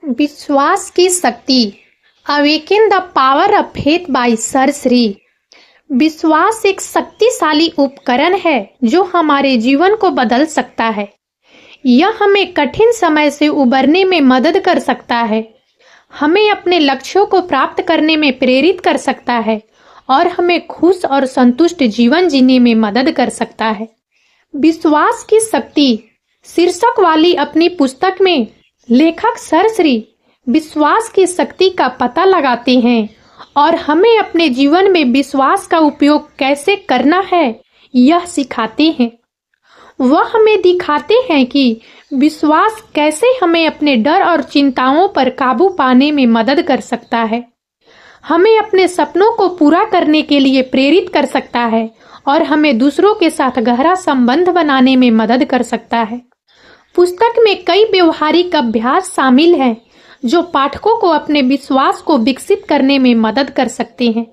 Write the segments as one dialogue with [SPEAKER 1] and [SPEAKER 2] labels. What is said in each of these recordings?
[SPEAKER 1] विश्वास की शक्ति। Awaken the power of faith bye sir Shri. विश्वास एक शक्तिशाली उपकरण है जो हमारे जीवन को बदल सकता है। यह हमें कठिन समय से उबरने में मदद कर सकता है, हमें अपने लक्ष्यों को प्राप्त करने में प्रेरित कर सकता है और हमें खुश और संतुष्ट जीवन जीने में मदद कर सकता है। विश्वास की शक्ति शीर्षक वाली अपनी पुस्तक में लेखक सर श्री विश्वास की शक्ति का पता लगाते हैं और हमें अपने जीवन में विश्वास का उपयोग कैसे करना है यह सिखाते हैं। वह हमें दिखाते हैं कि विश्वास कैसे हमें अपने डर और चिंताओं पर काबू पाने में मदद कर सकता है, हमें अपने सपनों को पूरा करने के लिए प्रेरित कर सकता है और हमें दूसरों के साथ गहरा संबंध बनाने में मदद कर सकता है। पुस्तक में कई व्यवहारिक अभ्यास शामिल हैं जो पाठकों को अपने विश्वास को विकसित करने में मदद कर सकते हैं।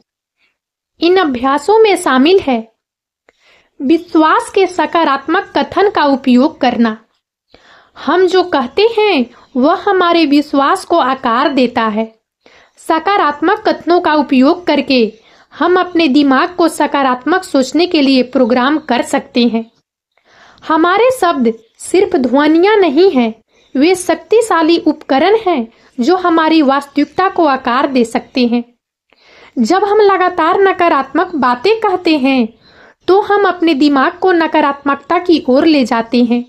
[SPEAKER 1] इन अभ्यासों में शामिल है विश्वास के सकारात्मक कथन का उपयोग करना। हम जो कहते हैं वह हमारे विश्वास को आकार देता है। सकारात्मक कथनों का उपयोग करके हम अपने दिमाग को सकारात्मक सोचने के लिए प्रोग्राम कर सकते हैं। हमारे शब्द सिर्फ ध्वनियां नहीं हैं, वे शक्तिशाली उपकरण हैं जो हमारी वास्तविकता को आकार दे सकते हैं। जब हम लगातार नकारात्मक बातें कहते हैं तो हम अपने दिमाग को नकारात्मकता की ओर ले जाते हैं।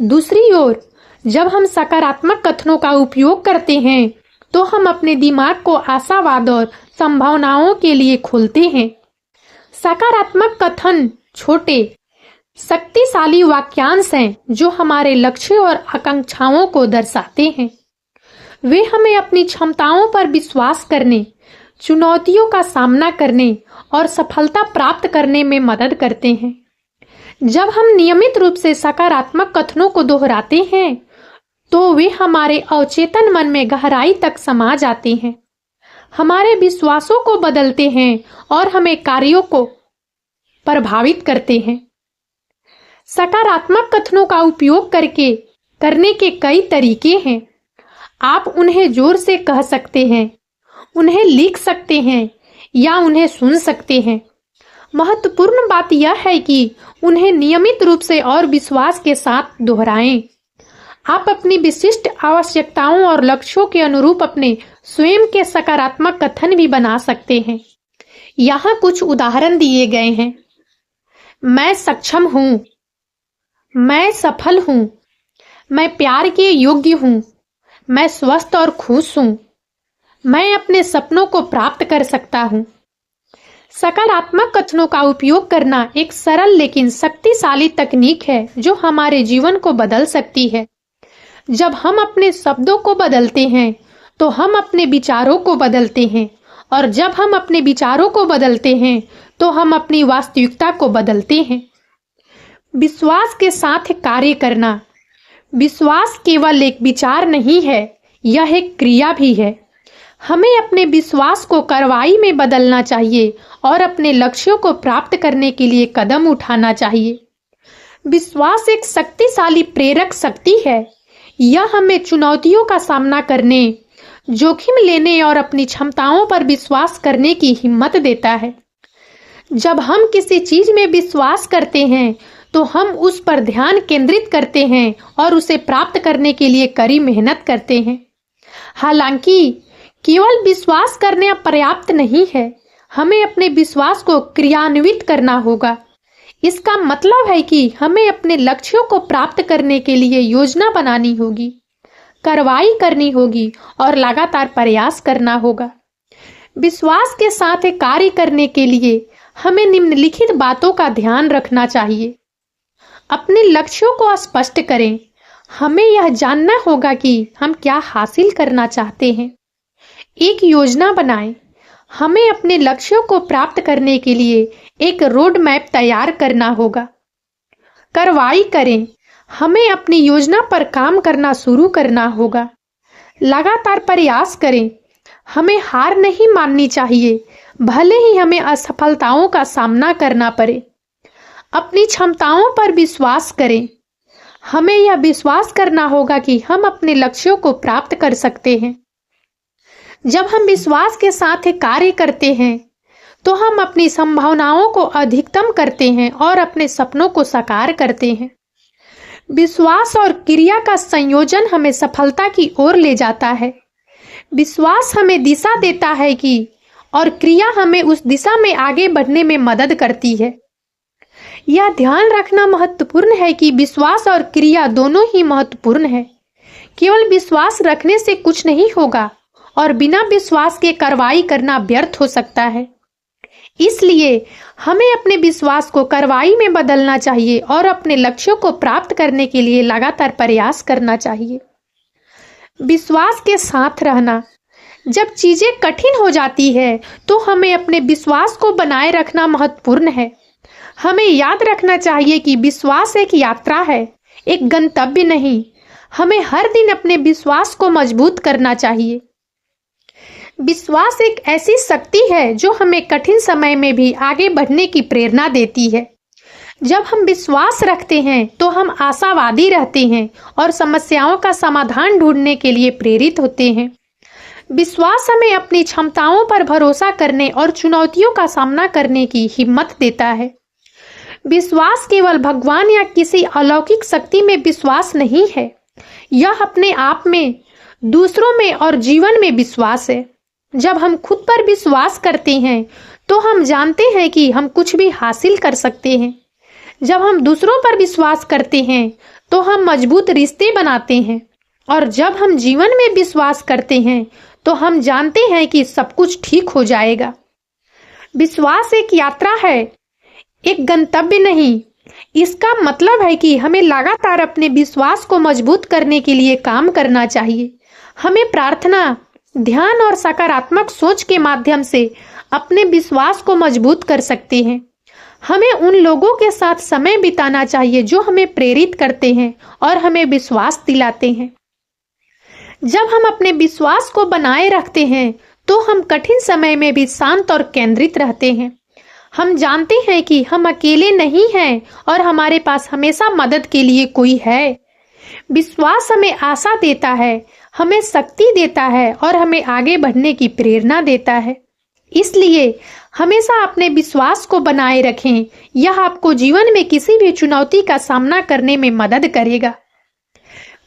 [SPEAKER 1] दूसरी ओर जब हम सकारात्मक कथनों का उपयोग करते हैं तो हम अपने दिमाग को आशावाद और संभावनाओं के लिए खोलते हैं। सकारात्मक कथन छोटे शक्तिशाली वाक्यांश हैं जो हमारे लक्ष्यों और आकांक्षाओं को दर्शाते हैं। वे हमें अपनी क्षमताओं पर विश्वास करने, चुनौतियों का सामना करने और सफलता प्राप्त करने में मदद करते हैं। जब हम नियमित रूप से सकारात्मक कथनों को दोहराते हैं तो वे हमारे अवचेतन मन में गहराई तक समा जाते हैं, हमारे विश्वासों को बदलते हैं और हमें कार्यों को प्रभावित करते हैं। सकारात्मक कथनों का उपयोग करने के कई तरीके हैं। आप उन्हें जोर से कह सकते हैं, उन्हें लिख सकते हैं या उन्हें सुन सकते हैं। महत्वपूर्ण बात यह है कि उन्हें नियमित रूप से और विश्वास के साथ दोहराएं। आप अपनी विशिष्ट आवश्यकताओं और लक्ष्यों के अनुरूप अपने स्वयं के सकारात्मक कथन भी बना सकते हैं। यहाँ कुछ उदाहरण दिए गए हैं। मैं सक्षम हूँ, मैं सफल हूँ, मैं प्यार के योग्य हूँ, मैं स्वस्थ और खुश हूँ, मैं अपने सपनों को प्राप्त कर सकता हूँ। सकारात्मक कथनों का उपयोग करना एक सरल लेकिन शक्तिशाली तकनीक है जो हमारे जीवन को बदल सकती है। जब हम अपने शब्दों को बदलते हैं तो हम अपने विचारों को बदलते हैं और जब हम अपने विचारों को बदलते हैं तो हम अपनी वास्तविकता को बदलते हैं। विश्वास के साथ कार्य करना। विश्वास केवल एक विचार नहीं है, यह एक क्रिया भी है। हमें अपने विश्वास को कार्रवाई में बदलना चाहिए और अपने लक्ष्यों को प्राप्त करने के लिए कदम उठाना चाहिए। विश्वास एक शक्तिशाली प्रेरक शक्ति है। यह हमें चुनौतियों का सामना करने, जोखिम लेने और अपनी क्षमताओं पर विश्वास करने की हिम्मत देता है। जब हम किसी चीज में विश्वास करते हैं तो हम उस पर ध्यान केंद्रित करते हैं और उसे प्राप्त करने के लिए कड़ी मेहनत करते हैं। हालांकि केवल विश्वास करना पर्याप्त नहीं है, हमें अपने विश्वास को क्रियान्वित करना होगा। इसका मतलब है कि हमें अपने लक्ष्यों को प्राप्त करने के लिए योजना बनानी होगी, कार्रवाई करनी होगी और लगातार प्रयास करना होगा। विश्वास के साथ कार्य करने के लिए हमें निम्नलिखित बातों का ध्यान रखना चाहिए। अपने लक्ष्यों को स्पष्ट करें। हमें यह जानना होगा कि हम क्या हासिल करना चाहते हैं। एक योजना बनाएं। हमें अपने लक्ष्यों को प्राप्त करने के लिए एक रोड मैप तैयार करना होगा। कार्रवाई करें। हमें अपनी योजना पर काम करना शुरू करना होगा। लगातार प्रयास करें। हमें हार नहीं माननी चाहिए, भले ही हमें असफलताओं का सामना करना पड़े। अपनी क्षमताओं पर विश्वास करें। हमें यह विश्वास करना होगा कि हम अपने लक्ष्यों को प्राप्त कर सकते हैं। जब हम विश्वास के साथ एक कार्य करते हैं तो हम अपनी संभावनाओं को अधिकतम करते हैं और अपने सपनों को साकार करते हैं। विश्वास और क्रिया का संयोजन हमें सफलता की ओर ले जाता है। विश्वास हमें दिशा देता है और क्रिया हमें उस दिशा में आगे बढ़ने में मदद करती है। यह ध्यान रखना महत्वपूर्ण है कि विश्वास और क्रिया दोनों ही महत्वपूर्ण है। केवल विश्वास रखने से कुछ नहीं होगा और बिना विश्वास के कार्रवाई करना व्यर्थ हो सकता है। इसलिए हमें अपने विश्वास को कार्रवाई में बदलना चाहिए और अपने लक्ष्यों को प्राप्त करने के लिए लगातार प्रयास करना चाहिए। विश्वास के साथ रहना। जब चीजें कठिन हो जाती है तो हमें अपने विश्वास को बनाए रखना महत्वपूर्ण है। हमें याद रखना चाहिए कि विश्वास एक यात्रा है, एक गंतव्य नहीं। हमें हर दिन अपने विश्वास को मजबूत करना चाहिए। विश्वास एक ऐसी शक्ति है जो हमें कठिन समय में भी आगे बढ़ने की प्रेरणा देती है। जब हम विश्वास रखते हैं तो हम आशावादी रहते हैं और समस्याओं का समाधान ढूंढने के लिए प्रेरित होते हैं। विश्वास हमें अपनी क्षमताओं पर भरोसा करने और चुनौतियों का सामना करने की हिम्मत देता है। विश्वास केवल भगवान या किसी अलौकिक शक्ति में विश्वास नहीं है, यह अपने आप में, दूसरों में और जीवन में विश्वास है। जब हम खुद पर विश्वास करते हैं तो हम जानते हैं कि हम कुछ भी हासिल कर सकते हैं। जब हम दूसरों पर विश्वास करते हैं तो हम मजबूत रिश्ते बनाते हैं और जब हम जीवन में विश्वास करते हैं तो हम जानते हैं कि सब कुछ ठीक हो जाएगा। विश्वास एक यात्रा है, एक गंतव्य नहीं। इसका मतलब है कि हमें लगातार अपने विश्वास को मजबूत करने के लिए काम करना चाहिए। हमें प्रार्थना, ध्यान और सकारात्मक सोच के माध्यम से अपने विश्वास को मजबूत कर सकते हैं। हमें उन लोगों के साथ समय बिताना चाहिए जो हमें प्रेरित करते हैं और हमें विश्वास दिलाते हैं। जब हम अपने विश्वास को बनाए रखते हैं तो हम कठिन समय में भी शांत और केंद्रित रहते हैं। हम जानते हैं कि हम अकेले नहीं हैं और हमारे पास हमेशा मदद के लिए कोई है। विश्वास हमें आशा देता है, हमें शक्ति देता है और हमें आगे बढ़ने की प्रेरणा देता है। इसलिए हमेशा अपने विश्वास को बनाए रखें। यह आपको जीवन में किसी भी चुनौती का सामना करने में मदद करेगा।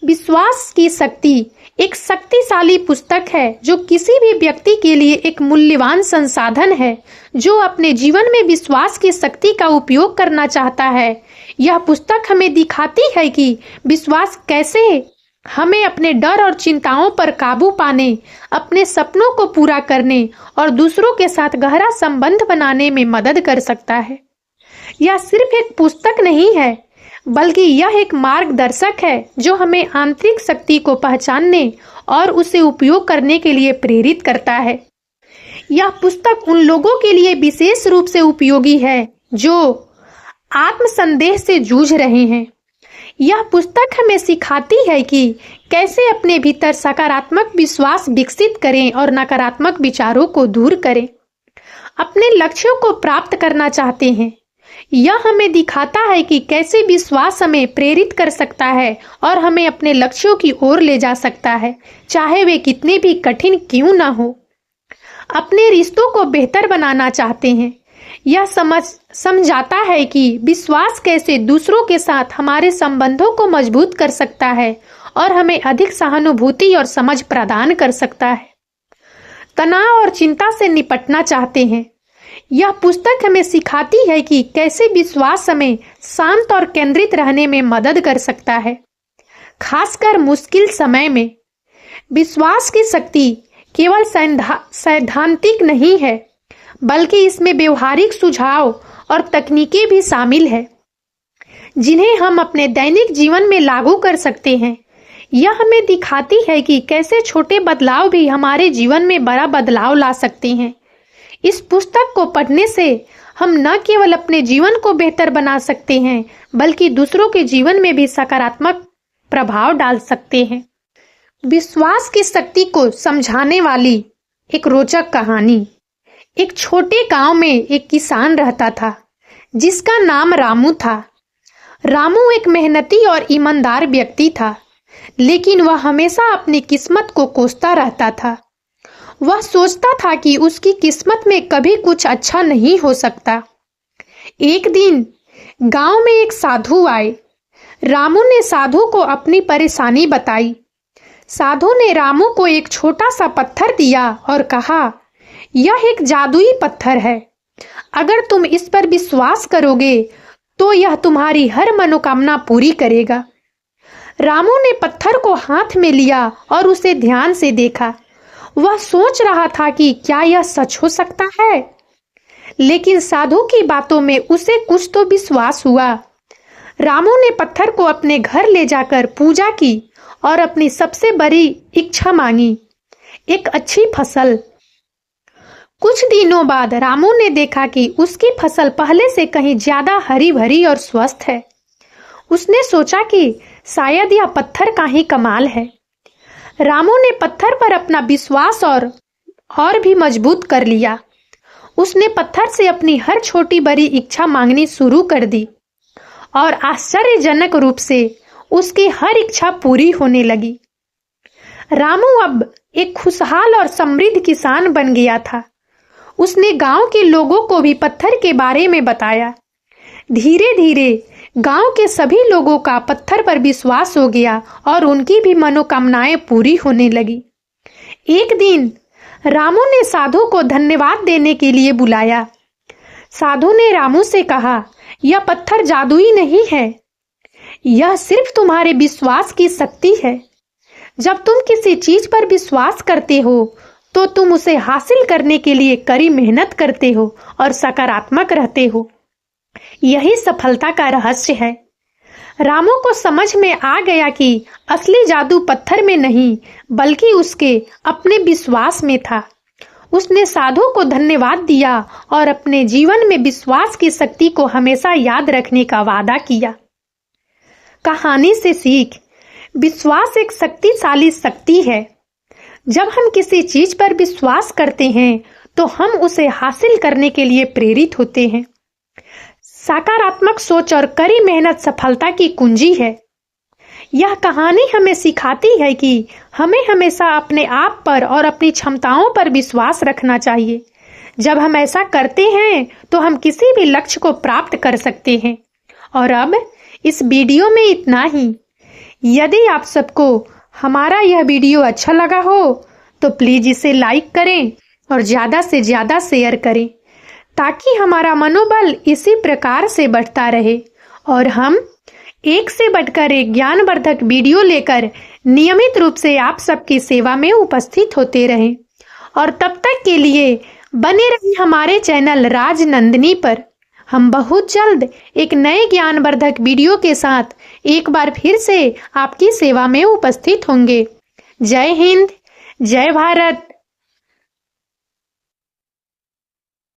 [SPEAKER 1] विश्वास की शक्ति एक शक्तिशाली पुस्तक है जो किसी भी व्यक्ति के लिए एक मूल्यवान संसाधन है जो अपने जीवन में विश्वास की शक्ति का उपयोग करना चाहता है। यह पुस्तक हमें दिखाती है कि विश्वास कैसे हमें अपने डर और चिंताओं पर काबू पाने, अपने सपनों को पूरा करने और दूसरों के साथ गहरा संबंध बनाने में मदद कर सकता है। यह सिर्फ एक पुस्तक नहीं है, बल्कि यह एक मार्गदर्शक है जो हमें आंतरिक शक्ति को पहचानने और उसे उपयोग करने के लिए प्रेरित करता है। यह पुस्तक उन लोगों के लिए विशेष रूप से उपयोगी है जो आत्मसंदेह से जूझ रहे हैं। यह पुस्तक हमें सिखाती है कि कैसे अपने भीतर सकारात्मक विश्वास विकसित करें और नकारात्मक विचारों को दूर करें। अपने लक्ष्यों को प्राप्त करना चाहते हैं, यह हमें दिखाता है कि कैसे विश्वास हमें प्रेरित कर सकता है और हमें अपने लक्ष्यों की ओर ले जा सकता है, चाहे वे कितने भी कठिन क्यों ना हो। अपने रिश्तों को बेहतर बनाना चाहते हैं, यह समझाता है कि विश्वास कैसे दूसरों के साथ हमारे संबंधों को मजबूत कर सकता है और हमें अधिक सहानुभूति और समझ प्रदान कर सकता है। तनाव और चिंता से निपटना चाहते हैं, यह पुस्तक हमें सिखाती है कि कैसे विश्वास हमें शांत और केंद्रित रहने में मदद कर सकता है, खासकर मुश्किल समय में। विश्वास की शक्ति केवल सैद्धांतिक नहीं है, बल्कि इसमें व्यवहारिक सुझाव और तकनीकें भी शामिल है जिन्हें हम अपने दैनिक जीवन में लागू कर सकते हैं। यह हमें दिखाती है कि कैसे छोटे बदलाव भी हमारे जीवन में बड़ा बदलाव ला सकते हैं। इस पुस्तक को पढ़ने से हम न केवल अपने जीवन को बेहतर बना सकते हैं, बल्कि दूसरों के जीवन में भी सकारात्मक प्रभाव डाल सकते हैं। विश्वास की शक्ति को समझाने वाली एक रोचक कहानी। एक छोटे गांव में एक किसान रहता था जिसका नाम रामू था। रामू एक मेहनती और ईमानदार व्यक्ति था, लेकिन वह हमेशा अपनी किस्मत को कोसता रहता था। वह सोचता था कि उसकी किस्मत में कभी कुछ अच्छा नहीं हो सकता। एक दिन गांव में एक साधु आए। रामू ने साधु को अपनी परेशानी बताई। साधु ने रामू को एक छोटा सा पत्थर दिया और कहा, यह एक जादुई पत्थर है। अगर तुम इस पर विश्वास करोगे तो यह तुम्हारी हर मनोकामना पूरी करेगा। रामू ने पत्थर को हाथ में लिया और उसे ध्यान से देखा। वह सोच रहा था कि क्या यह सच हो सकता है, लेकिन साधु की बातों में उसे कुछ तो विश्वास हुआ। रामू ने पत्थर को अपने घर ले जाकर पूजा की और अपनी सबसे बड़ी इच्छा मांगी, एक अच्छी फसल। कुछ दिनों बाद रामू ने देखा कि उसकी फसल पहले से कहीं ज्यादा हरी भरी और स्वस्थ है। उसने सोचा कि शायद यह पत्थर का ही कमाल है। रामू ने पत्थर पर अपना विश्वास और भी मजबूत कर लिया। उसने पत्थर से अपनी हर छोटी बड़ी इच्छा मांगनी शुरू कर दी और आश्चर्यजनक रूप से उसकी हर इच्छा पूरी होने लगी। रामू अब एक खुशहाल और समृद्ध किसान बन गया था। उसने गांव के लोगों को भी पत्थर के बारे में बताया। धीरे धीरे गांव के सभी लोगों का पत्थर पर विश्वास हो गया और उनकी भी मनोकामनाएं पूरी होने लगी। एक दिन रामू ने साधु को धन्यवाद देने के लिए बुलाया। साधु ने रामू से कहा, यह पत्थर जादुई नहीं है, यह सिर्फ तुम्हारे विश्वास की शक्ति है। जब तुम किसी चीज पर विश्वास करते हो तो तुम उसे हासिल करने के लिए कड़ी मेहनत करते हो और सकारात्मक रहते हो। यही सफलता का रहस्य है। रामू को समझ में आ गया कि असली जादू पत्थर में नहीं बल्कि उसके अपने विश्वास में था। उसने साधु को धन्यवाद दिया और अपने जीवन में विश्वास की शक्ति को हमेशा याद रखने का वादा किया। कहानी से सीख, विश्वास एक शक्तिशाली शक्ति है। जब हम किसी चीज पर विश्वास करते हैं तो हम उसे हासिल करने के लिए प्रेरित होते हैं। सकारात्मक सोच और कड़ी मेहनत सफलता की कुंजी है। यह कहानी हमें सिखाती है कि हमें हमेशा अपने आप पर और अपनी क्षमताओं पर विश्वास रखना चाहिए। जब हम ऐसा करते हैं तो हम किसी भी लक्ष्य को प्राप्त कर सकते हैं। और अब इस वीडियो में इतना ही। यदि आप सबको हमारा यह वीडियो अच्छा लगा हो तो प्लीज इसे लाइक करें और ज्यादा से ज्यादा शेयर करें, ताकि हमारा मनोबल इसी प्रकार से बढ़ता रहे और हम एक से बढ़कर एक ज्ञानवर्धक वीडियो लेकर नियमित रूप से आप सबकी सेवा में उपस्थित होते रहें। और तब तक के लिए बने रहिए हमारे चैनल राजनंदिनी पर। हम बहुत जल्द एक नए ज्ञानवर्धक वीडियो के साथ एक बार फिर से आपकी सेवा में उपस्थित होंगे। जय हिंद, जय भारत।